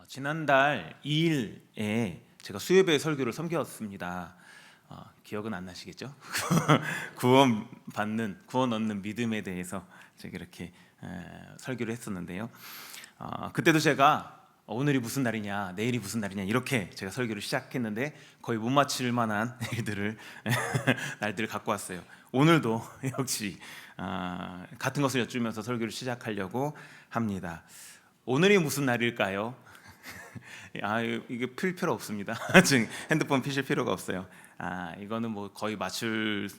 지난달 2일에 제가 수요예배 설교를 섬겼습니다. 기억은 안 나시겠죠? 구원 얻는 믿음에 대해서 제가 이렇게 설교를 했었는데요. 그때도 제가 오늘이 무슨 날이냐, 내일이 무슨 날이냐 이렇게 제가 설교를 시작했는데 거의 못 맞힐 만한 날들을 갖고 왔어요. 오늘도 역시 같은 것을 여쭈면서 설교를 시작하려고 합니다. 오늘이 무슨 날일까요? 이게 필 필요 없습니다. 지금 핸드폰 피실 필요가 없어요. 이거는 뭐 거의 맞출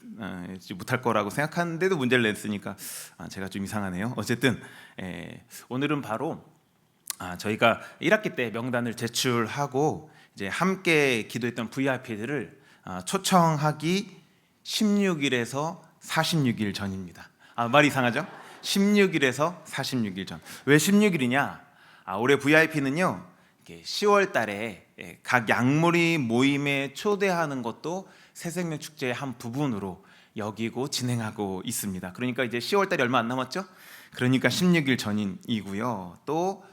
못할 거라고 생각하는데도 문제를 냈으니까 제가 좀 이상하네요. 어쨌든 오늘은 바로 저희가 1학기 때 명단을 제출하고 이제 함께 기도했던 VIP들을 초청하기 16일에서 46일 전입니다. 말이 이상하죠? 16일에서 46일 전. 왜 16일이냐? 올해 VIP는요 10월 달에 각 양무리 모임에 초대하는 것도 새생명 축제의 한 부분으로 여기고 진행하고 있습니다. 그러니까 이제 10월 달이 얼마 안 남았죠? 그러니까 16일 전이고요. 또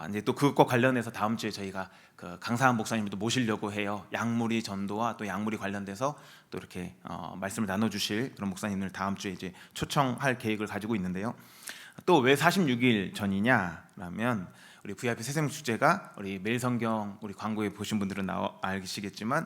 이제 또 그것과 관련해서 다음 주에 저희가 그 강사한 목사님도 모시려고 해요. 양무리 전도와 또 양무리 관련돼서 또 이렇게 말씀을 나눠주실 그런 목사님을 다음 주에 이제 초청할 계획을 가지고 있는데요. 또 왜 46일 전이냐라면 우리 VIP 새생명 축제가 우리 매일성경 우리 광고에 보신 분들은 알시겠지만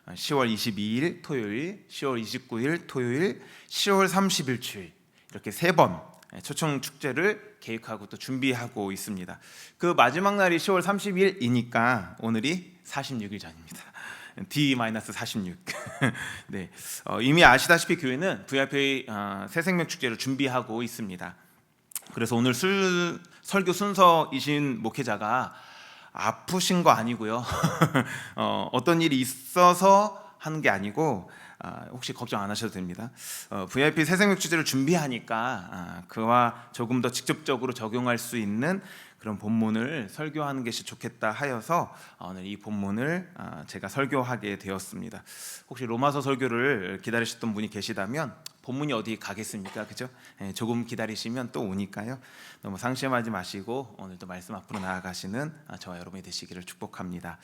10월 22일 토요일, 10월 29일 토요일, 10월 30일 주일 이렇게 3번 초청 축제를 계획하고 또 준비하고 있습니다. 그 마지막 날이 10월 30일이니까 오늘이 46일 전입니다. D-46. 네, 이미 아시다시피 교회는 VIP 새생명 축제를 준비하고 있습니다. 그래서 오늘 설교 순서이신 목회자가 아프신 거 아니고요. 어떤 일이 있어서 하는 게 아니고 혹시 걱정 안 하셔도 됩니다. VIP 새생명 축제를 준비하니까 그와 조금 더 직접적으로 적용할 수 있는 그런 본문을 설교하는 것이 좋겠다 하여서 오늘 이 본문을 제가 설교하게 되었습니다. 혹시 로마서 설교를 기다리셨던 분이 계시다면 본문이 어디 가겠습니까? 그죠? 조금 기다리시면 또 오니까요. 너무 상심하지 마시고 오늘도 말씀 앞으로 나아가시는 저와 여러분이 되시기를 축복합니다.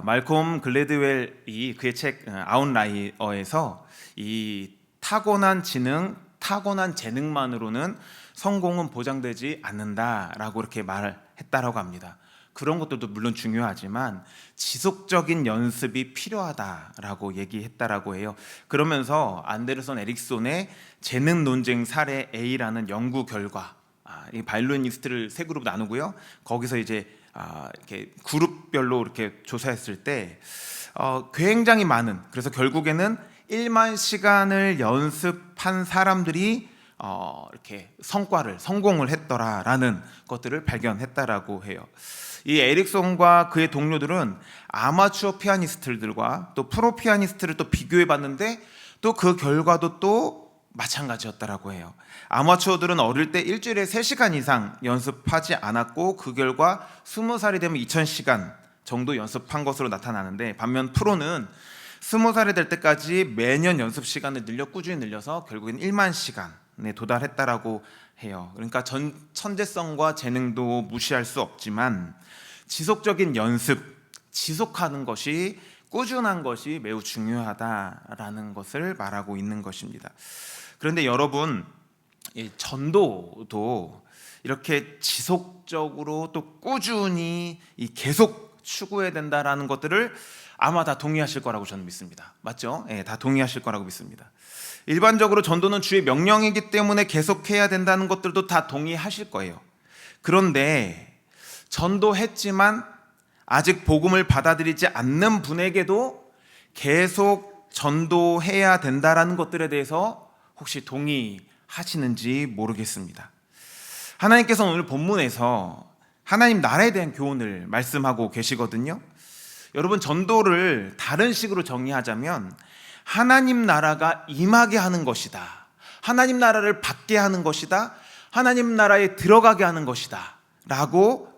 말콤 글래드웰이 그의 책 아웃라이어에서 이 타고난 재능만으로는 성공은 보장되지 않는다라고 이렇게 말을 했다라고 합니다. 그런 것들도 물론 중요하지만 지속적인 연습이 필요하다라고 얘기했다라고 해요. 그러면서 안데르손 에릭손의 재능 논쟁 사례 A라는 연구 결과, 이 바이올리니스트를 3그룹 나누고요. 거기서 이제 이렇게 그룹별로 이렇게 조사했을 때 굉장히 많은, 그래서 결국에는 1만 시간을 연습한 사람들이 이렇게 성공을 했더라라는 것들을 발견했다라고 해요. 이 에릭손과 그의 동료들은 아마추어 피아니스트들과 또 프로 피아니스트를 또 비교해 봤는데 또 그 결과도 또 마찬가지였다라고 해요. 아마추어들은 어릴 때 일주일에 3시간 이상 연습하지 않았고 그 결과 20살이 되면 2000시간 정도 연습한 것으로 나타나는데, 반면 프로는 20살이 될 때까지 매년 연습 시간을 꾸준히 늘려서 결국엔 1만 시간에 도달했다라고 해요. 그러니까 천재성과 재능도 무시할 수 없지만 지속적인 연습, 지속하는 것이, 꾸준한 것이 매우 중요하다라는 것을 말하고 있는 것입니다. 그런데 여러분, 이 전도도 이렇게 지속적으로 또 꾸준히 계속 추구해야 된다라는 것들을 아마 다 동의하실 거라고 저는 믿습니다. 맞죠? 다 동의하실 거라고 믿습니다. 일반적으로 전도는 주의 명령이기 때문에 계속해야 된다는 것들도 다 동의하실 거예요. 그런데 전도했지만 아직 복음을 받아들이지 않는 분에게도 계속 전도해야 된다는 것들에 대해서 혹시 동의하시는지 모르겠습니다. 하나님께서 오늘 본문에서 하나님 나라에 대한 교훈을 말씀하고 계시거든요. 여러분, 전도를 다른 식으로 정의하자면 하나님 나라가 임하게 하는 것이다, 하나님 나라를 받게 하는 것이다, 하나님 나라에 들어가게 하는 것이다 라고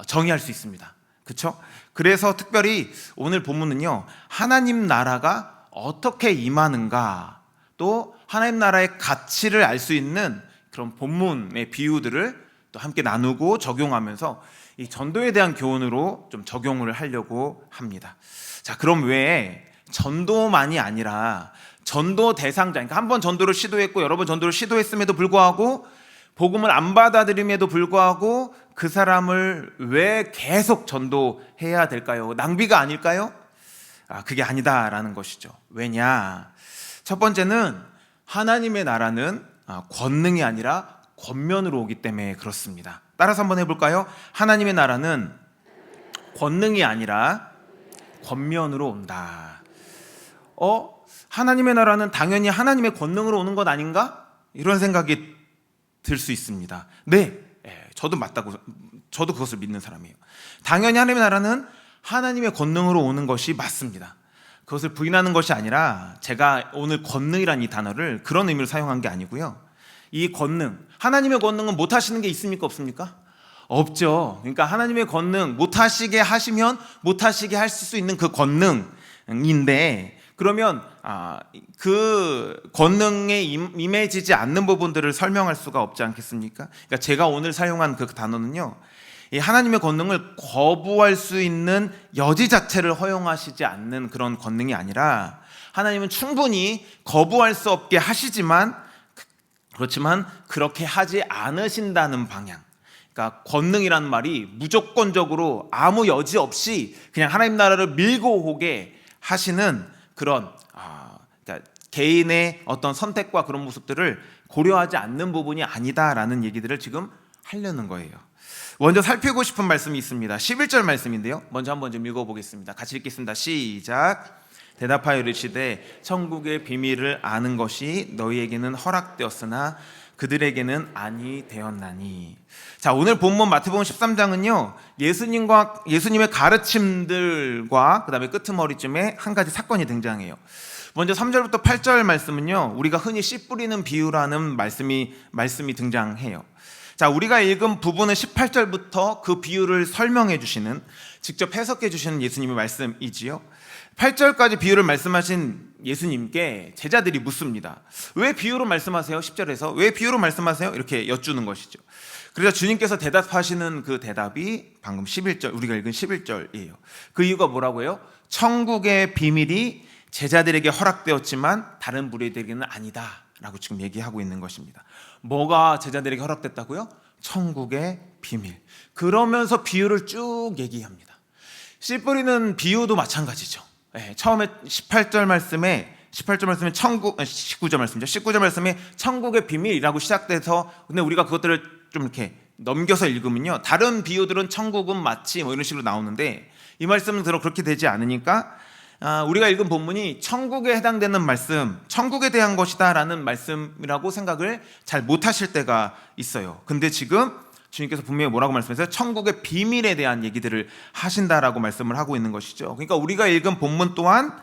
정의할 수 있습니다. 그렇죠? 그래서 특별히 오늘 본문은요, 하나님 나라가 어떻게 임하는가, 또 하나님 나라의 가치를 알 수 있는 그런 본문의 비유들을 또 함께 나누고 적용하면서 이 전도에 대한 교훈으로 좀 적용을 하려고 합니다. 자, 그럼 왜 전도만이 아니라 전도 대상자, 그러니까 한 번 전도를 시도했고 여러 번 전도를 시도했음에도 불구하고 복음을 안 받아들임에도 불구하고 그 사람을 왜 계속 전도해야 될까요? 낭비가 아닐까요? 그게 아니다라는 것이죠. 왜냐? 첫 번째는 하나님의 나라는 권능이 아니라 권면으로 오기 때문에 그렇습니다. 따라서 한번 해볼까요? 하나님의 나라는 권능이 아니라 권면으로 온다. 하나님의 나라는 당연히 하나님의 권능으로 오는 것 아닌가? 이런 생각이 들 수 있습니다. 네, 저도 맞다고, 저도 그것을 믿는 사람이에요. 당연히 하나님의 나라는 하나님의 권능으로 오는 것이 맞습니다. 그것을 부인하는 것이 아니라 제가 오늘 권능이라는 이 단어를 그런 의미로 사용한 게 아니고요. 이 권능, 하나님의 권능은 못하시는 게 있습니까? 없습니까? 없죠. 그러니까 하나님의 권능, 못하시게 하시면 못하시게 하실 수 있는 그 권능인데, 그러면 그 권능에 임해지지 않는 부분들을 설명할 수가 없지 않겠습니까? 그러니까 제가 오늘 사용한 그 단어는요, 이 하나님의 권능을 거부할 수 있는 여지 자체를 허용하시지 않는 그런 권능이 아니라, 하나님은 충분히 거부할 수 없게 하시지만, 그렇지만 그렇게 하지 않으신다는 방향. 그러니까 권능이라는 말이 무조건적으로 아무 여지 없이 그냥 하나님 나라를 밀고 오게 하시는 그런 그러니까 개인의 어떤 선택과 그런 모습들을 고려하지 않는 부분이 아니다라는 얘기들을 지금 하려는 거예요. 먼저 살피고 싶은 말씀이 있습니다. 11절 말씀인데요. 먼저 한번 좀 읽어보겠습니다. 같이 읽겠습니다. 시작. 대답하여 이르시되 천국의 비밀을 아는 것이 너희에게는 허락되었으나 그들에게는 아니 되었나니. 자, 오늘 본문 마태복음 13장은요 예수님의 가르침들과 그 다음에 끄트머리쯤에 한 가지 사건이 등장해요. 먼저 3절부터 8절 말씀은요 우리가 흔히 씨 뿌리는 비유라는 말씀이 등장해요. 자, 우리가 읽은 부분은 18절부터 그 비유를 설명해 주시는, 직접 해석해 주시는 예수님의 말씀이지요. 8절까지 비유를 말씀하신 예수님께 제자들이 묻습니다. 왜 비유로 말씀하세요? 10절에서 왜 비유로 말씀하세요? 이렇게 여쭈는 것이죠. 그래서 주님께서 대답하시는 그 대답이 방금 11절, 우리가 읽은 11절이에요. 그 이유가 뭐라고요? 천국의 비밀이 제자들에게 허락되었지만 다른 무리들에게는 아니다 라고 지금 얘기하고 있는 것입니다. 뭐가 제자들에게 허락됐다고요? 천국의 비밀. 그러면서 비유를 쭉 얘기합니다. 씨 뿌리는 비유도 마찬가지죠. 처음에 18절 말씀에 19절 말씀이죠. 19절 말씀에 천국의 비밀이라고 시작돼서, 근데 우리가 그것들을 좀 이렇게 넘겨서 읽으면요 다른 비유들은 천국은 마치 뭐 이런 식으로 나오는데, 이 말씀은 그렇게 되지 않으니까 우리가 읽은 본문이 천국에 해당되는 말씀, 천국에 대한 것이다 라는 말씀이라고 생각을 잘 못하실 때가 있어요. 근데 지금 주님께서 분명히 뭐라고 말씀하세요? 천국의 비밀에 대한 얘기들을 하신다라고 말씀을 하고 있는 것이죠. 그러니까 우리가 읽은 본문 또한,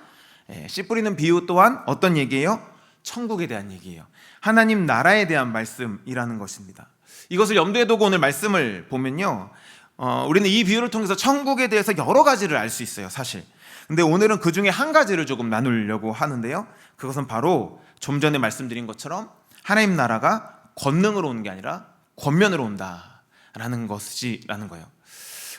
씨 뿌리는 비유 또한 어떤 얘기예요? 천국에 대한 얘기예요. 하나님 나라에 대한 말씀이라는 것입니다. 이것을 염두에 두고 오늘 말씀을 보면요 우리는 이 비유를 통해서 천국에 대해서 여러 가지를 알 수 있어요, 사실. 근데 오늘은 그 중에 한 가지를 조금 나누려고 하는데요, 그것은 바로 좀 전에 말씀드린 것처럼 하나님 나라가 권능으로 오는 게 아니라 권면으로 온다라는 것이라는 거예요.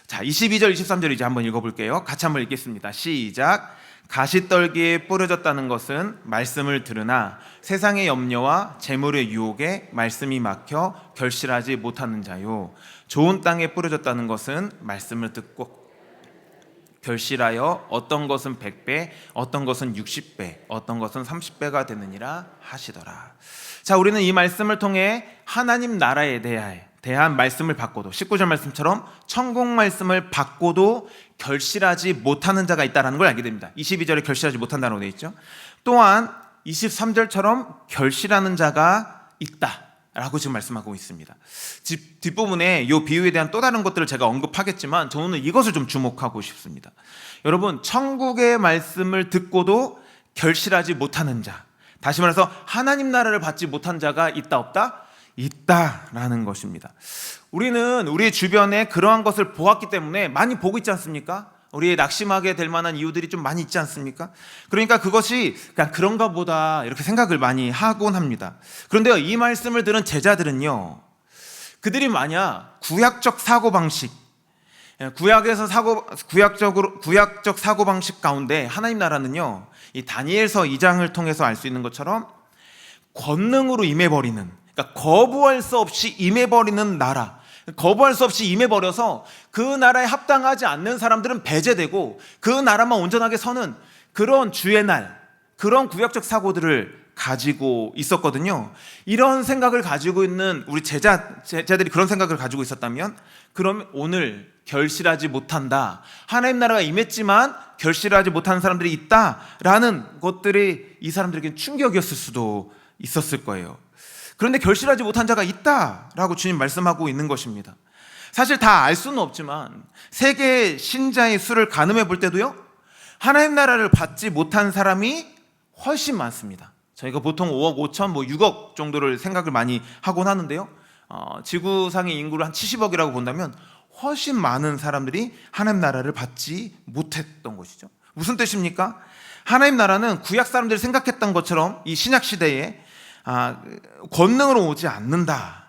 자, 22절 23절 이제 한번 읽어볼게요. 같이 한번 읽겠습니다. 시작. 가시떨기에 뿌려졌다는 것은 말씀을 들으나 세상의 염려와 재물의 유혹에 말씀이 막혀 결실하지 못하는 자요, 좋은 땅에 뿌려졌다는 것은 말씀을 듣고 결실하여 어떤 것은 100배, 어떤 것은 60배, 어떤 것은 30배가 되느니라 하시더라. 자, 우리는 이 말씀을 통해 하나님 나라에 대한 말씀을 받고도, 19절 말씀처럼 천국 말씀을 받고도 결실하지 못하는 자가 있다는 걸 알게 됩니다. 22절에 결실하지 못한다고 되어 있죠. 또한 23절처럼 결실하는 자가 있다라고 지금 말씀하고 있습니다. 뒷부분에 이 비유에 대한 또 다른 것들을 제가 언급하겠지만 저는 이것을 좀 주목하고 싶습니다. 여러분, 천국의 말씀을 듣고도 결실하지 못하는 자, 다시 말해서 하나님 나라를 받지 못한 자가 있다 없다? 있다라는 것입니다. 우리는 우리 주변에 그러한 것을 보았기 때문에 많이 보고 있지 않습니까? 우리의 낙심하게 될 만한 이유들이 좀 많이 있지 않습니까? 그러니까 그것이 그냥 그런가 보다 이렇게 생각을 많이 하곤 합니다. 그런데 이 말씀을 들은 제자들은요, 그들이 만약 구약적 사고방식, 구약적 사고방식 가운데 하나님 나라는요, 이 다니엘서 2장을 통해서 알 수 있는 것처럼 권능으로 임해버리는, 그러니까 거부할 수 없이 임해버리는 나라, 거부할 수 없이 임해버려서 그 나라에 합당하지 않는 사람들은 배제되고 그 나라만 온전하게 서는 그런 주의 날, 그런 구약적 사고들을 가지고 있었거든요. 이런 생각을 가지고 있는 우리 제자들이 그런 생각을 가지고 있었다면, 그럼 오늘 결실하지 못한다, 하나님 나라가 임했지만 결실하지 못하는 사람들이 있다라는 것들이 이 사람들에게는 충격이었을 수도 있었을 거예요. 그런데 결실하지 못한 자가 있다라고 주님 말씀하고 있는 것입니다. 사실 다 알 수는 없지만 세계 신자의 수를 가늠해 볼 때도요, 하나님 나라를 받지 못한 사람이 훨씬 많습니다. 저희가 보통 5억 5천, 6억 정도를 생각을 많이 하곤 하는데요, 지구상의 인구를 한 70억이라고 본다면 훨씬 많은 사람들이 하나님 나라를 받지 못했던 것이죠. 무슨 뜻입니까? 하나님 나라는 구약 사람들이 생각했던 것처럼 이 신약 시대에 권능으로 오지 않는다,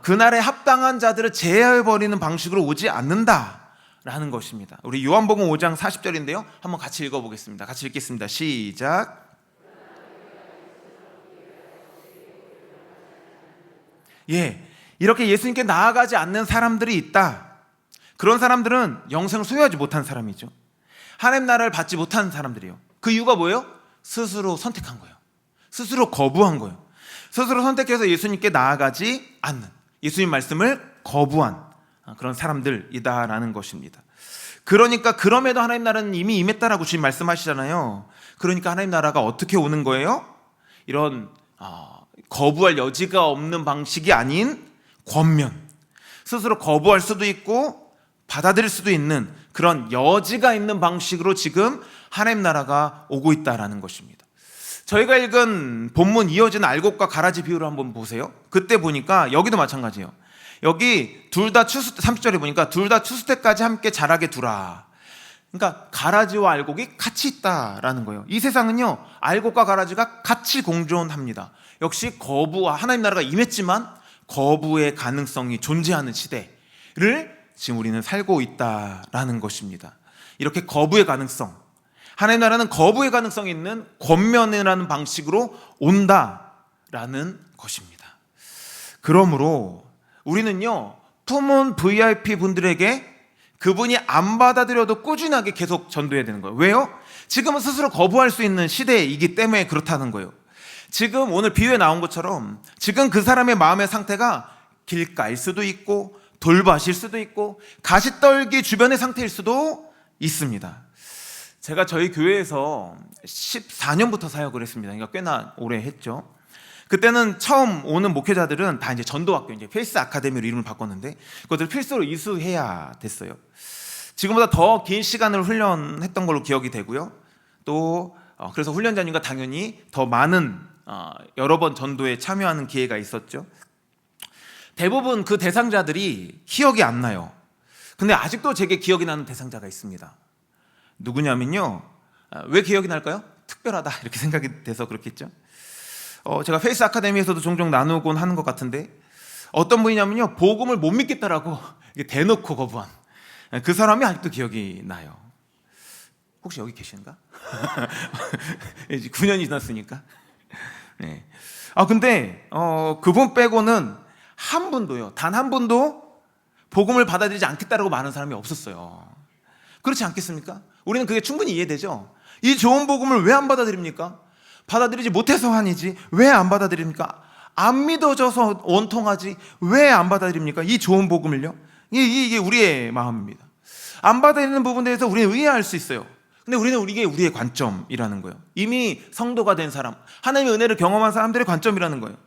그날에 합당한 자들을 제어해버리는 방식으로 오지 않는다라는 것입니다. 우리 요한복음 5장 40절인데요 한번 같이 읽어보겠습니다. 같이 읽겠습니다. 시작. 이렇게 예수님께 나아가지 않는 사람들이 있다. 그런 사람들은 영생을 소유하지 못한 사람이죠. 하나님 나라를 받지 못한 사람들이요. 그 이유가 뭐예요? 스스로 선택한 거예요. 스스로 거부한 거예요. 스스로 선택해서 예수님께 나아가지 않는, 예수님 말씀을 거부한 그런 사람들이다라는 것입니다. 그러니까 그럼에도 하나님 나라는 이미 임했다라고 주님 말씀하시잖아요. 그러니까 하나님 나라가 어떻게 오는 거예요? 이런 거부할 여지가 없는 방식이 아닌 권면, 스스로 거부할 수도 있고 받아들일 수도 있는 그런 여지가 있는 방식으로 지금 하나님 나라가 오고 있다라는 것입니다. 저희가 읽은 본문 이어지는 알곡과 가라지 비유를 한번 보세요. 그때 보니까 여기도 마찬가지예요. 여기 둘 다 30절에 보니까 둘 다 추수 때까지 함께 자라게 두라. 그러니까 가라지와 알곡이 같이 있다라는 거예요. 이 세상은요, 알곡과 가라지가 같이 공존합니다. 역시 거부와 하나님 나라가 임했지만 거부의 가능성이 존재하는 시대를 지금 우리는 살고 있다라는 것입니다. 이렇게 거부의 가능성, 하나님 나라는 거부의 가능성이 있는 권면이라는 방식으로 온다라는 것입니다. 그러므로 우리는요, 품은 VIP 분들에게 그분이 안 받아들여도 꾸준하게 계속 전도해야 되는 거예요. 왜요? 지금은 스스로 거부할 수 있는 시대이기 때문에 그렇다는 거예요. 지금 오늘 비유에 나온 것처럼 지금 그 사람의 마음의 상태가 길가일 수도 있고 돌밭일 수도 있고 가시떨기 주변의 상태일 수도 있습니다. 제가 저희 교회에서 14년부터 사역을 했습니다. 그러니까 꽤나 오래 했죠. 그때는 처음 오는 목회자들은 다 이제 전도학교, 이제 페이스 아카데미로 이름을 바꿨는데 그것을 필수로 이수해야 됐어요. 지금보다 더 긴 시간을 훈련했던 걸로 기억이 되고요. 또 그래서 훈련자님과 당연히 더 많은 여러 번 전도에 참여하는 기회가 있었죠. 대부분 그 대상자들이 기억이 안 나요. 근데 아직도 제게 기억이 나는 대상자가 있습니다. 누구냐면요, 왜 기억이 날까요? 특별하다 이렇게 생각이 돼서 그렇겠죠. 제가 페이스 아카데미에서도 종종 나누곤 하는 것 같은데, 어떤 분이냐면요, 복음을 못 믿겠다라고 대놓고 거부한 그 사람이 아직도 기억이 나요. 혹시 여기 계신가? 9년이 지났으니까. 네. 근데 그분 빼고는 한 분도요, 단 한 분도 복음을 받아들이지 않겠다라고 말하는 사람이 없었어요. 그렇지 않겠습니까? 우리는 그게 충분히 이해되죠. 이 좋은 복음을 왜 안 받아들입니까? 받아들이지 못해서 아니지 왜 안 받아들입니까? 안 믿어져서 원통하지 왜 안 받아들입니까? 이 좋은 복음을요. 이게 우리의 마음입니다. 안 받아들이는 부분에 대해서 우리는 의아할 수 있어요. 근데 우리는 이게 우리의 관점이라는 거예요. 이미 성도가 된 사람, 하나님의 은혜를 경험한 사람들의 관점이라는 거예요.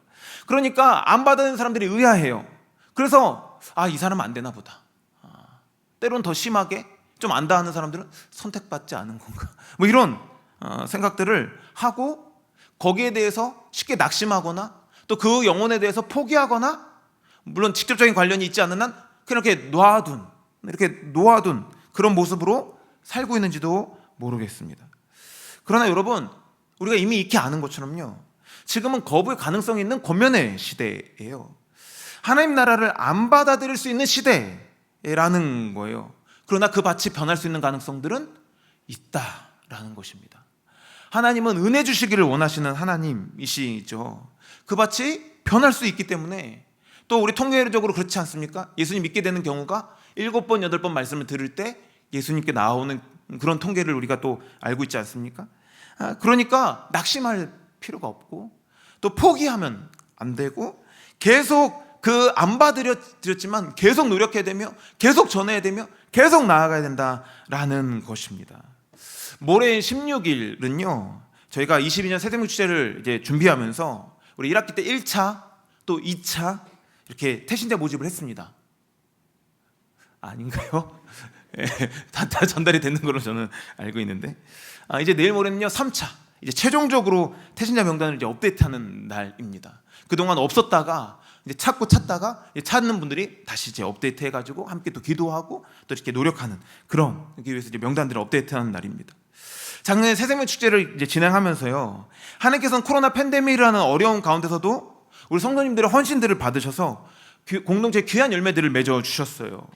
그러니까 안 받아들이는 사람들이 의아해요. 그래서 이 사람은 안 되나 보다. 때로는 더 심하게 좀 안다 하는 사람들은 선택받지 않은 건가, 뭐 이런 생각들을 하고 거기에 대해서 쉽게 낙심하거나 또 그 영혼에 대해서 포기하거나, 물론 직접적인 관련이 있지 않는 한 그냥 이렇게 놓아둔 그런 모습으로 살고 있는지도 모르겠습니다. 그러나 여러분, 우리가 이미 익히 아는 것처럼요, 지금은 거부의 가능성이 있는 권면의 시대예요. 하나님 나라를 안 받아들일 수 있는 시대라는 거예요. 그러나 그 밭이 변할 수 있는 가능성들은 있다라는 것입니다. 하나님은 은혜 주시기를 원하시는 하나님이시죠. 그 밭이 변할 수 있기 때문에, 또 우리 통계적으로 그렇지 않습니까? 예수님 믿게 되는 경우가 7번, 8번 말씀을 들을 때 예수님께 나오는 그런 통계를 우리가 또 알고 있지 않습니까? 그러니까 낙심할 필요가 없고, 또 포기하면 안 되고, 계속 안 받아들였지만 계속 노력해야 되며, 계속 전해야 되며, 계속 나아가야 된다라는 것입니다. 모레 16일은요, 저희가 22년 새생명 축제를 이제 준비하면서 우리 1학기 때 1차 또 2차 이렇게 태신자 모집을 했습니다. 아닌가요? 다 전달이 되는 걸로 저는 알고 있는데, 이제 내일 모레는요 3차, 이제 최종적으로 태신자 명단을 이제 업데이트하는 날입니다. 그동안 없었다가 이제 찾다가 찾는 분들이 다시 이제 업데이트 해가지고 함께 또 기도하고 또 이렇게 노력하는, 그런 위해서 이제 명단들을 업데이트하는 날입니다. 작년에 새생명 축제를 이제 진행하면서요, 하나님께서는 코로나 팬데믹이라는 어려운 가운데서도 우리 성도님들의 헌신들을 받으셔서 공동체 귀한 열매들을 맺어 주셨어요.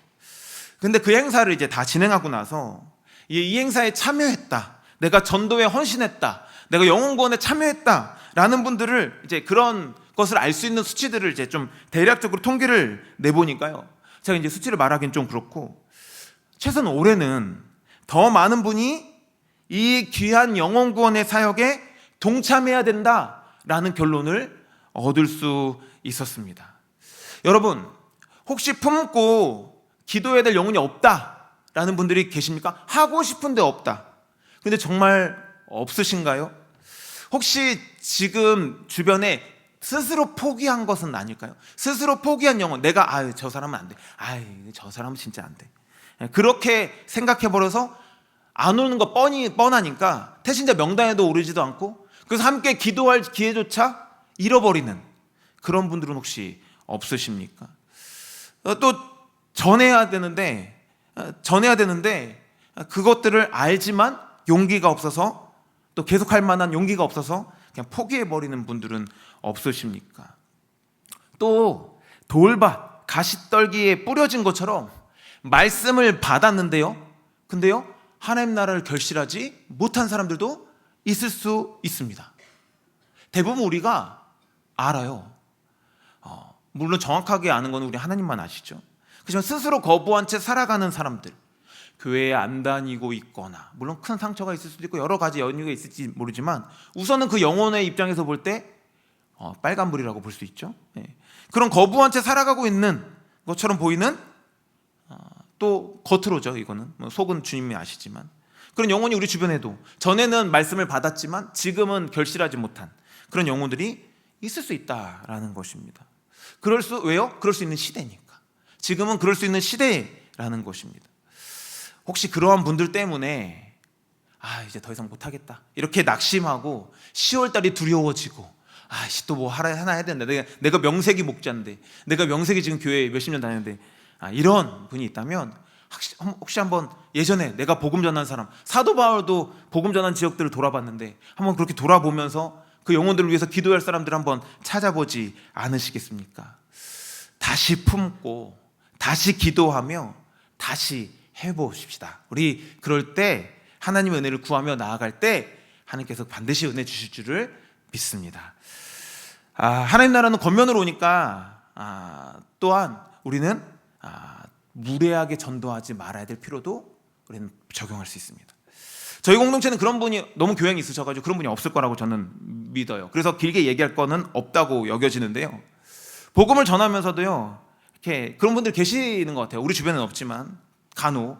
근데 그 행사를 이제 다 진행하고 나서 이 행사에 참여했다, 내가 전도에 헌신했다, 내가 영혼구원에 참여했다라는 분들을 이제 그런 것을 알 수 있는 수치들을 이제 좀 대략적으로 통계를 내보니까요, 제가 이제 수치를 말하기는 좀 그렇고, 최소한 올해는 더 많은 분이 이 귀한 영혼구원의 사역에 동참해야 된다라는 결론을 얻을 수 있었습니다. 여러분, 혹시 품고 기도해야 될 영혼이 없다라는 분들이 계십니까? 하고 싶은데 없다. 근데 정말 없으신가요? 혹시 지금 주변에 스스로 포기한 것은 아닐까요? 스스로 포기한 영혼, 내가 저 사람은 안 돼, 저 사람은 진짜 안 돼, 그렇게 생각해버려서 안 오는 거 뻔하니까 태신자 명단에도 오르지도 않고, 그래서 함께 기도할 기회조차 잃어버리는 그런 분들은 혹시 없으십니까? 또 전해야 되는데 그것들을 알지만 용기가 없어서, 또 계속할 만한 용기가 없어서 그냥 포기해버리는 분들은 없으십니까? 또 돌밭, 가시떨기에 뿌려진 것처럼 말씀을 받았는데요, 근데요 하나님 나라를 결실하지 못한 사람들도 있을 수 있습니다. 대부분 우리가 알아요. 물론 정확하게 아는 건 우리 하나님만 아시죠. 그렇지만 스스로 거부한 채 살아가는 사람들, 교회에 안 다니고 있거나, 물론 큰 상처가 있을 수도 있고 여러 가지 연유가 있을지 모르지만, 우선은 그 영혼의 입장에서 볼 때 빨간불이라고 볼 수 있죠. 그런 거부한 채 살아가고 있는 것처럼 보이는, 또 겉으로죠, 이거는 속은 주님이 아시지만, 그런 영혼이 우리 주변에도 전에는 말씀을 받았지만 지금은 결실하지 못한 그런 영혼들이 있을 수 있다라는 것입니다. 왜요? 그럴 수 있는 시대니까. 지금은 그럴 수 있는 시대라는 것입니다. 혹시 그러한 분들 때문에 이제 더 이상 못하겠다, 이렇게 낙심하고 10월달이 두려워지고, 또 뭐 하나 해야 된다, 내가 명색이 목자인데, 내가 명색이 지금 교회에 몇십 년 다녔는데, 이런 분이 있다면 혹시 한번, 예전에 내가 복음 전한 사람, 사도 바울도 복음 전한 지역들을 돌아봤는데 한번 그렇게 돌아보면서 그 영혼들을 위해서 기도할 사람들을 한번 찾아보지 않으시겠습니까? 다시 품고 다시 기도하며 다시 해보십시다. 우리 그럴 때 하나님의 은혜를 구하며 나아갈 때 하나님께서 반드시 은혜 주실 줄을 믿습니다. 하나님 나라는 겉면으로 오니까 또한 우리는 무례하게 전도하지 말아야 될 필요도 우리는 적용할 수 있습니다. 저희 공동체는 그런 분이 너무 교양이 있으셔가지고 그런 분이 없을 거라고 저는 믿어요. 그래서 길게 얘기할 거는 없다고 여겨지는데요, 복음을 전하면서도요 이렇게 그런 분들 계시는 것 같아요. 우리 주변에는 없지만 간혹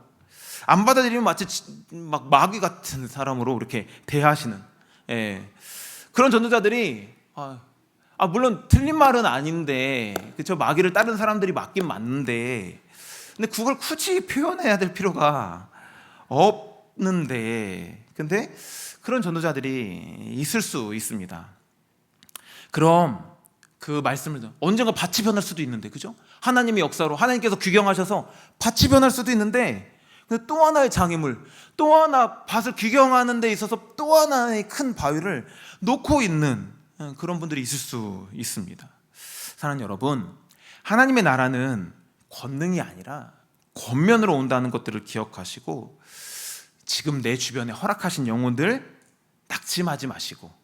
안 받아들이면 마치 막 마귀 같은 사람으로 이렇게 대하시는, 그런 전도자들이 물론 틀린 말은 아닌데, 그렇죠, 마귀를 따른 사람들이 맞긴 맞는데, 근데 그걸 굳이 표현해야 될 필요가 없는데, 근데 그런 전도자들이 있을 수 있습니다. 그럼 그 말씀을 언젠가 밭이 변할 수도 있는데, 그죠? 하나님의 역사로 하나님께서 규경하셔서 밭이 변할 수도 있는데, 근데 또 하나의 장애물, 또 하나 밭을 규경하는 데 있어서 또 하나의 큰 바위를 놓고 있는 그런 분들이 있을 수 있습니다. 사랑하는 여러분, 하나님의 나라는 권능이 아니라 권면으로 온다는 것들을 기억하시고, 지금 내 주변에 허락하신 영혼들 낙심하지 마시고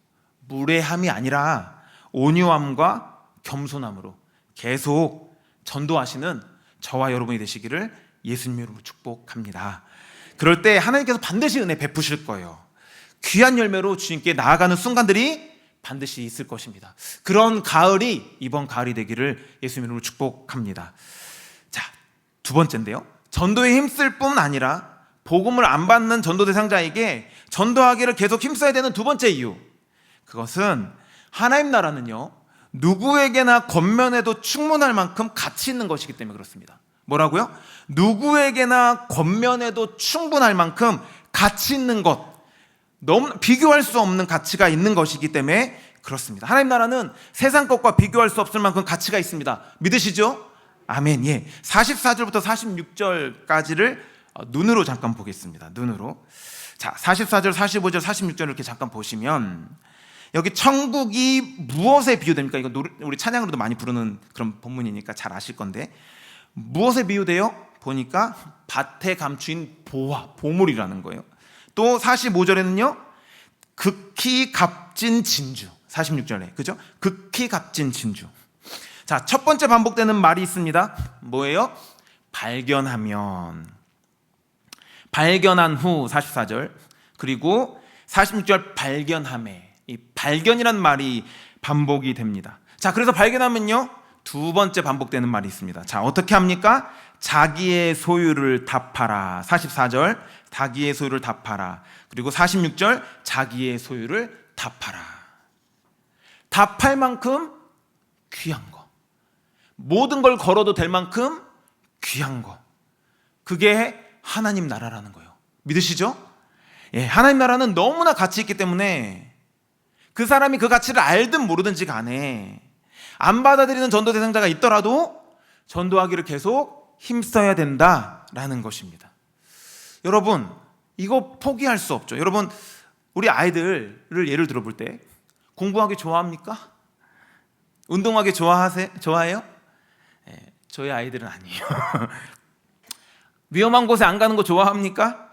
무례함이 아니라 온유함과 겸손함으로 계속 전도하시는 저와 여러분이 되시기를 예수님 이름으로 축복합니다. 그럴 때 하나님께서 반드시 은혜 베푸실 거예요. 귀한 열매로 주님께 나아가는 순간들이 반드시 있을 것입니다. 그런 가을이 이번 가을이 되기를 예수님 이름으로 축복합니다. 자, 두 번째인데요, 전도에 힘쓸 뿐 아니라 복음을 안 받는 전도 대상자에게 전도하기를 계속 힘써야 되는 두 번째 이유, 그것은 하나님 나라는요 누구에게나 권면해도 충분할 만큼 가치 있는 것이기 때문에 그렇습니다. 뭐라고요? 누구에게나 권면해도 충분할 만큼 가치 있는 것, 너무 비교할 수 없는 가치가 있는 것이기 때문에 그렇습니다. 하나님 나라는 세상 것과 비교할 수 없을 만큼 가치가 있습니다. 믿으시죠? 아멘. 예. 44절부터 46절까지를 눈으로 잠깐 보겠습니다. 눈으로. 자, 44절, 45절, 46절 이렇게 잠깐 보시면 여기 천국이 무엇에 비유됩니까? 이거 우리 찬양으로도 많이 부르는 그런 본문이니까 잘 아실 건데, 무엇에 비유돼요? 보니까 밭에 감추인 보화, 보물이라는 거예요. 또 45절에는요 극히 값진 진주, 46절에 그죠? 극히 값진 진주. 자, 첫 번째 반복되는 말이 있습니다. 뭐예요? 발견하면, 발견한 후 44절, 그리고 46절 발견함에, 이 발견이란 말이 반복이 됩니다. 자, 그래서 발견하면요 두 번째 반복되는 말이 있습니다. 자, 어떻게 합니까? 자기의 소유를 다 팔아. 44절 자기의 소유를 다 팔아. 그리고 46절 자기의 소유를 다 팔아. 다 팔 만큼 귀한 거, 모든 걸 걸어도 될 만큼 귀한 거, 그게 하나님 나라라는 거예요. 믿으시죠? 예, 하나님 나라는 너무나 가치 있기 때문에 그 사람이 그 가치를 알든 모르든지 간에 안 받아들이는 전도 대상자가 있더라도 전도하기를 계속 힘써야 된다라는 것입니다. 여러분, 이거 포기할 수 없죠. 여러분, 우리 아이들을 예를 들어볼 때 공부하기 좋아합니까? 운동하기 좋아해요? 네, 저희 아이들은 아니에요. 위험한 곳에 안 가는 거 좋아합니까?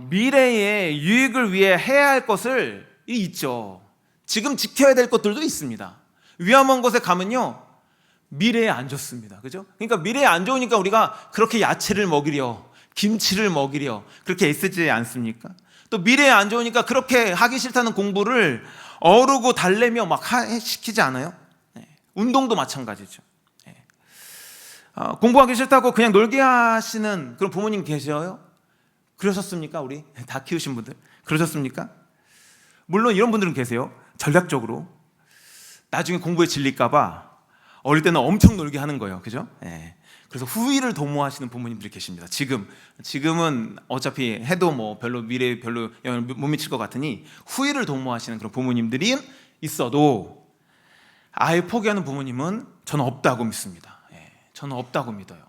미래의 유익을 위해 해야 할 것을 있죠. 지금 지켜야 될 것들도 있습니다. 위험한 곳에 가면요 미래에 안 좋습니다. 그죠? 그러니까 미래에 안 좋으니까 우리가 그렇게 야채를 먹이려, 김치를 먹이려 그렇게 애쓰지 않습니까? 또 미래에 안 좋으니까 그렇게 하기 싫다는 공부를 어르고 달래며 막 시키지 않아요? 네. 운동도 마찬가지죠. 네. 공부하기 싫다고 그냥 놀게 하시는 그런 부모님 계셔요? 그러셨습니까? 우리 다 키우신 분들 그러셨습니까? 물론 이런 분들은 계세요. 전략적으로 나중에 공부에 질릴까봐 어릴 때는 엄청 놀게 하는 거예요. 그죠? 네. 그래서 후위를 도모하시는 부모님들이 계십니다. 지금은 어차피 해도 뭐 별로 미래에 별로 영향을 못 미칠 것 같으니 후위를 도모하시는 그런 부모님들이 있어도 아예 포기하는 부모님은 저는 없다고 믿습니다. 예, 저는 없다고 믿어요.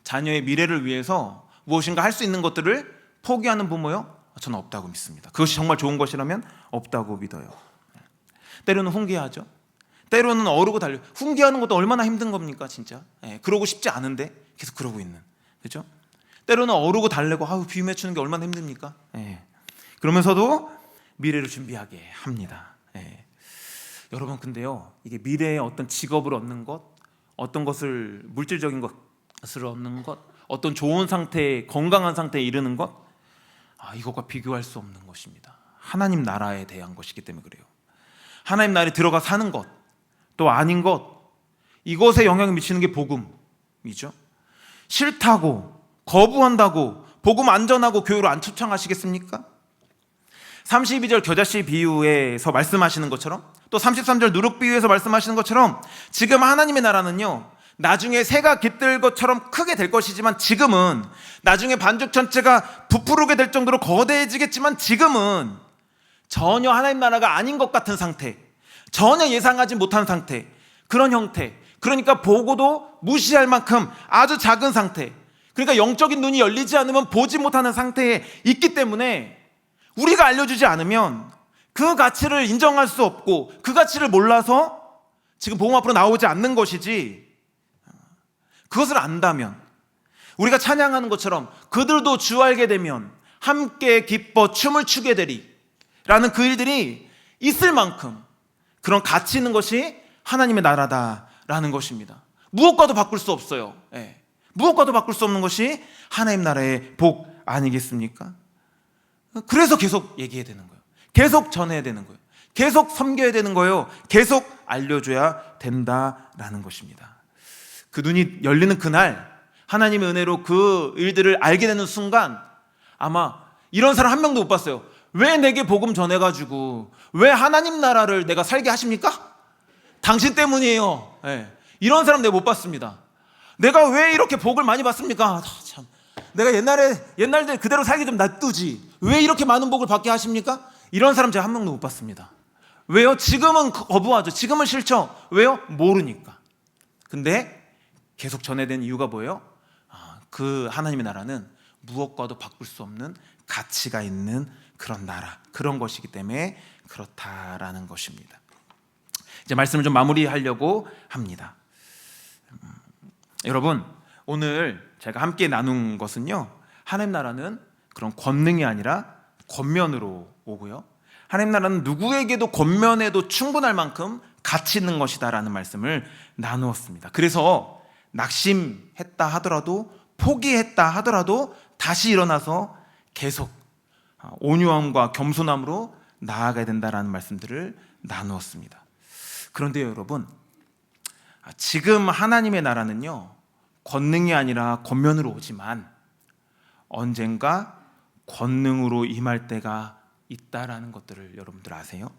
자녀의 미래를 위해서 무엇인가 할 수 있는 것들을 포기하는 부모요? 저는 없다고 믿습니다. 그것이 정말 좋은 것이라면 없다고 믿어요. 때로는 훈계하죠. 때로는 어르고 달려. 훈계하는 것도 얼마나 힘든 겁니까, 진짜? 예, 그러고 싶지 않은데 계속 그러고 있는, 그렇죠? 때로는 어르고 달래고 비 맺추는 게 얼마나 힘듭니까? 예, 그러면서도 미래를 준비하게 합니다. 예. 여러분, 근데요, 이게 미래의 어떤 직업을 얻는 것, 어떤 것을 물질적인 것을 얻는 것, 어떤 좋은 상태, 건강한 상태에 이르는 것, 이것과 비교할 수 없는 것입니다. 하나님 나라에 대한 것이기 때문에 그래요. 하나님 나라에 들어가 사는 것, 또 아닌 것, 이것에 영향을 미치는 게 복음이죠. 싫다고, 거부한다고, 복음 안전하고 교회로 안 초청하시겠습니까? 32절 겨자씨 비유에서 말씀하시는 것처럼, 또 33절 누룩 비유에서 말씀하시는 것처럼, 지금 하나님의 나라는요, 나중에 새가 깃들 것처럼 크게 될 것이지만, 지금은 나중에 반죽 전체가 부풀게 될 정도로 거대해지겠지만, 지금은 전혀 하나님 나라가 아닌 것 같은 상태, 전혀 예상하지 못한 상태, 그런 형태, 그러니까 보고도 무시할 만큼 아주 작은 상태, 그러니까 영적인 눈이 열리지 않으면 보지 못하는 상태에 있기 때문에 우리가 알려주지 않으면 그 가치를 인정할 수 없고, 그 가치를 몰라서 지금 복음 앞으로 나오지 않는 것이지, 그것을 안다면, 우리가 찬양하는 것처럼 그들도 주 알게 되면 함께 기뻐 춤을 추게 되리라는 그 일들이 있을 만큼 그런 가치 있는 것이 하나님의 나라다라는 것입니다. 무엇과도 바꿀 수 없어요. 무엇과도 바꿀 수 없는 것이 하나님 나라의 복 아니겠습니까? 그래서 계속 얘기해야 되는 거예요. 계속 전해야 되는 거예요. 계속 섬겨야 되는 거예요. 계속 알려줘야 된다라는 것입니다. 그 눈이 열리는 그날, 하나님의 은혜로 그 일들을 알게 되는 순간 아마 이런 사람 한 명도 못 봤어요. 왜 내게 복음 전해가지고 왜 하나님 나라를 내가 살게 하십니까? 당신 때문이에요. 이런 사람 내가 못 봤습니다. 내가 왜 이렇게 복을 많이 받습니까? 참, 내가 옛날에 그대로 살기 좀 놔두지 왜 이렇게 많은 복을 받게 하십니까? 이런 사람 제가 한 명도 못 봤습니다. 왜요? 지금은 거부하죠. 지금은 싫죠. 왜요? 모르니까. 근데 계속 전해야 되는 이유가 뭐예요? 그 하나님의 나라는 무엇과도 바꿀 수 없는 가치가 있는 그런 나라, 그런 것이기 때문에 그렇다라는 것입니다. 이제 말씀을 좀 마무리하려고 합니다. 여러분, 오늘 제가 함께 나눈 것은요, 하나님 나라는 그런 권능이 아니라 권면으로 오고요, 하나님 나라는 누구에게도 권면해도 충분할 만큼 가치 있는 것이다라는 말씀을 나누었습니다. 그래서 낙심했다 하더라도, 포기했다 하더라도 다시 일어나서 계속 온유함과 겸손함으로 나아가야 된다라는 말씀들을 나누었습니다. 그런데 여러분, 지금 하나님의 나라는요, 권능이 아니라 권면으로 오지만 언젠가 권능으로 임할 때가 있다라는 것들을 여러분들 아세요?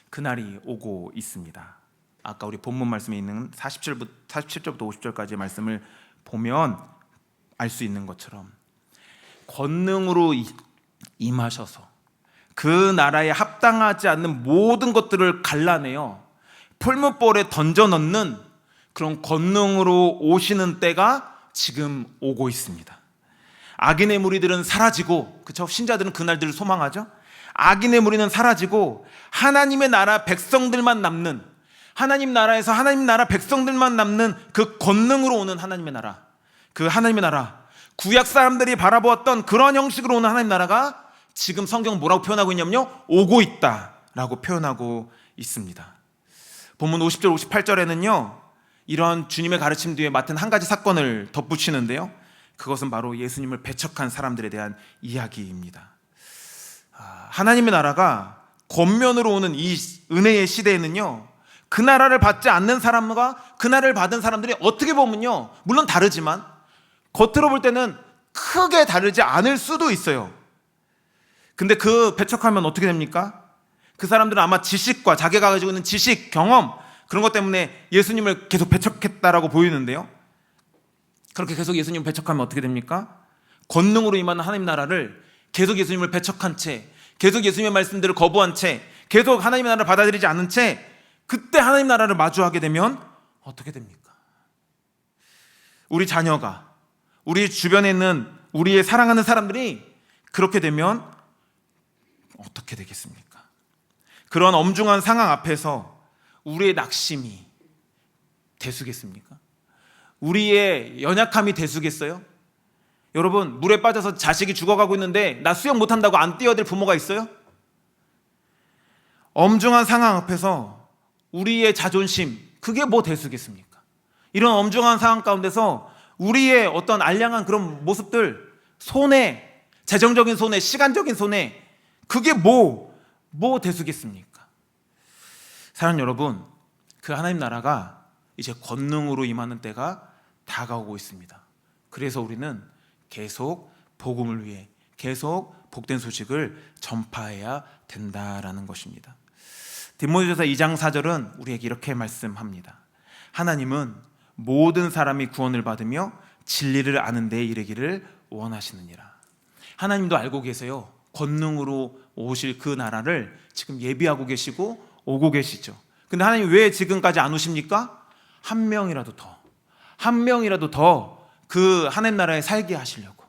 그날이 오고 있습니다. 아까 우리 본문 말씀에 있는 47절부터 50절까지의 말씀을 보면 알 수 있는 것처럼 권능으로 임하셔서 그 나라에 합당하지 않는 모든 것들을 갈라내어 풀무불에 던져 넣는 그런 권능으로 오시는 때가 지금 오고 있습니다. 악인의 무리들은 사라지고, 그렇죠? 신자들은 그날들을 소망하죠. 악인의 무리는 사라지고 하나님의 나라 백성들만 남는, 하나님 나라에서 하나님 나라 백성들만 남는 그 권능으로 오는 하나님의 나라, 그 하나님의 나라, 구약 사람들이 바라보았던 그런 형식으로 오는 하나님 나라가 지금 성경 뭐라고 표현하고 있냐면요, 오고 있다라고 표현하고 있습니다. 본문 50절 58절에는요 이런 주님의 가르침 뒤에 맡은 한 가지 사건을 덧붙이는데요, 그것은 바로 예수님을 배척한 사람들에 대한 이야기입니다. 하나님의 나라가 권면으로 오는 이 은혜의 시대에는요, 그 나라를 받지 않는 사람과 그 나라를 받은 사람들이 어떻게 보면요, 물론 다르지만 겉으로 볼 때는 크게 다르지 않을 수도 있어요. 근데 그 배척하면 어떻게 됩니까? 그 사람들은 아마 지식과 자기가 가지고 있는 지식, 경험, 그런 것 때문에 예수님을 계속 배척했다라고 보이는데요, 그렇게 계속 예수님을 배척하면 어떻게 됩니까? 권능으로 임하는 하나님 나라를 계속 예수님을 배척한 채, 계속 예수님의 말씀들을 거부한 채, 계속 하나님의 나라를 받아들이지 않은 채, 그때 하나님 나라를 마주하게 되면 어떻게 됩니까? 우리 자녀가, 우리 주변에 있는 우리의 사랑하는 사람들이 그렇게 되면 어떻게 되겠습니까? 그런 엄중한 상황 앞에서 우리의 낙심이 대수겠습니까? 우리의 연약함이 대수겠어요? 여러분, 물에 빠져서 자식이 죽어가고 있는데 나 수영 못한다고 안 뛰어들 부모가 있어요? 엄중한 상황 앞에서 우리의 자존심, 그게 뭐 대수겠습니까? 이런 엄중한 상황 가운데서 우리의 어떤 알량한 그런 모습들, 손해, 재정적인 손해, 시간적인 손해, 그게 뭐 대수겠습니까? 사랑하는 여러분, 그 하나님 나라가 이제 권능으로 임하는 때가 다가오고 있습니다. 그래서 우리는 계속 복음을 위해 계속 복된 소식을 전파해야 된다라는 것입니다. 디모데전서 2장 4절은 우리에게 이렇게 말씀합니다. 하나님은 모든 사람이 구원을 받으며 진리를 아는 데에 이르기를 원하시느니라. 하나님도 알고 계세요. 권능으로 오실 그 나라를 지금 예비하고 계시고 오고 계시죠. 근데 하나님 왜 지금까지 안 오십니까? 한 명이라도 더 그 하나님 나라에 살게 하시려고,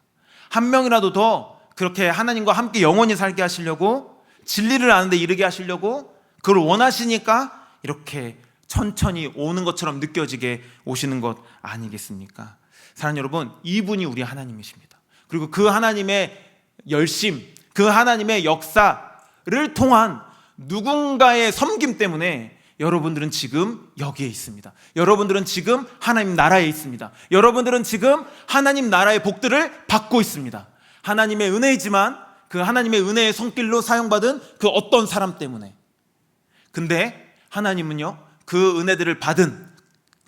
한 명이라도 더 그렇게 하나님과 함께 영원히 살게 하시려고, 진리를 아는 데 이르게 하시려고, 그걸 원하시니까 이렇게 천천히 오는 것처럼 느껴지게 오시는 것 아니겠습니까? 사랑하는 여러분, 이분이 우리 하나님이십니다. 그리고 그 하나님의 열심, 그 하나님의 역사를 통한 누군가의 섬김 때문에 여러분들은 지금 여기에 있습니다. 여러분들은 지금 하나님 나라에 있습니다. 여러분들은 지금 하나님 나라의 복들을 받고 있습니다. 하나님의 은혜이지만 그 하나님의 은혜의 손길로 사용받은 그 어떤 사람 때문에. 근데 하나님은요, 그 은혜들을 받은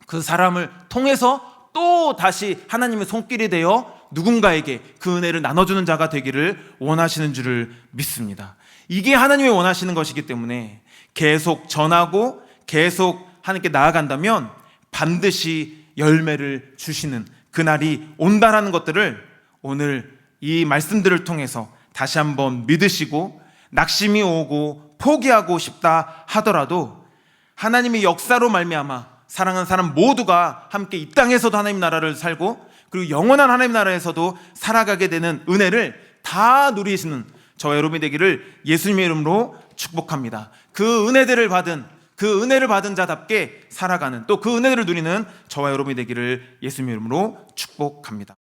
그 사람을 통해서 또 다시 하나님의 손길이 되어 누군가에게 그 은혜를 나눠주는 자가 되기를 원하시는 줄을 믿습니다. 이게 하나님이 원하시는 것이기 때문에 계속 전하고 계속 하나님께 나아간다면 반드시 열매를 주시는 그날이 온다라는 것들을 오늘 이 말씀들을 통해서 다시 한번 믿으시고, 낙심이 오고 포기하고 싶다 하더라도 하나님의 역사로 말미암아 사랑하는 사람 모두가 함께 이 땅에서도 하나님 나라를 살고 그리고 영원한 하나님 나라에서도 살아가게 되는 은혜를 다 누리시는 저와 여러분이 되기를 예수님의 이름으로 축복합니다. 그 은혜를 받은 자답게 살아가는, 또 그 은혜를 누리는 저와 여러분이 되기를 예수님의 이름으로 축복합니다.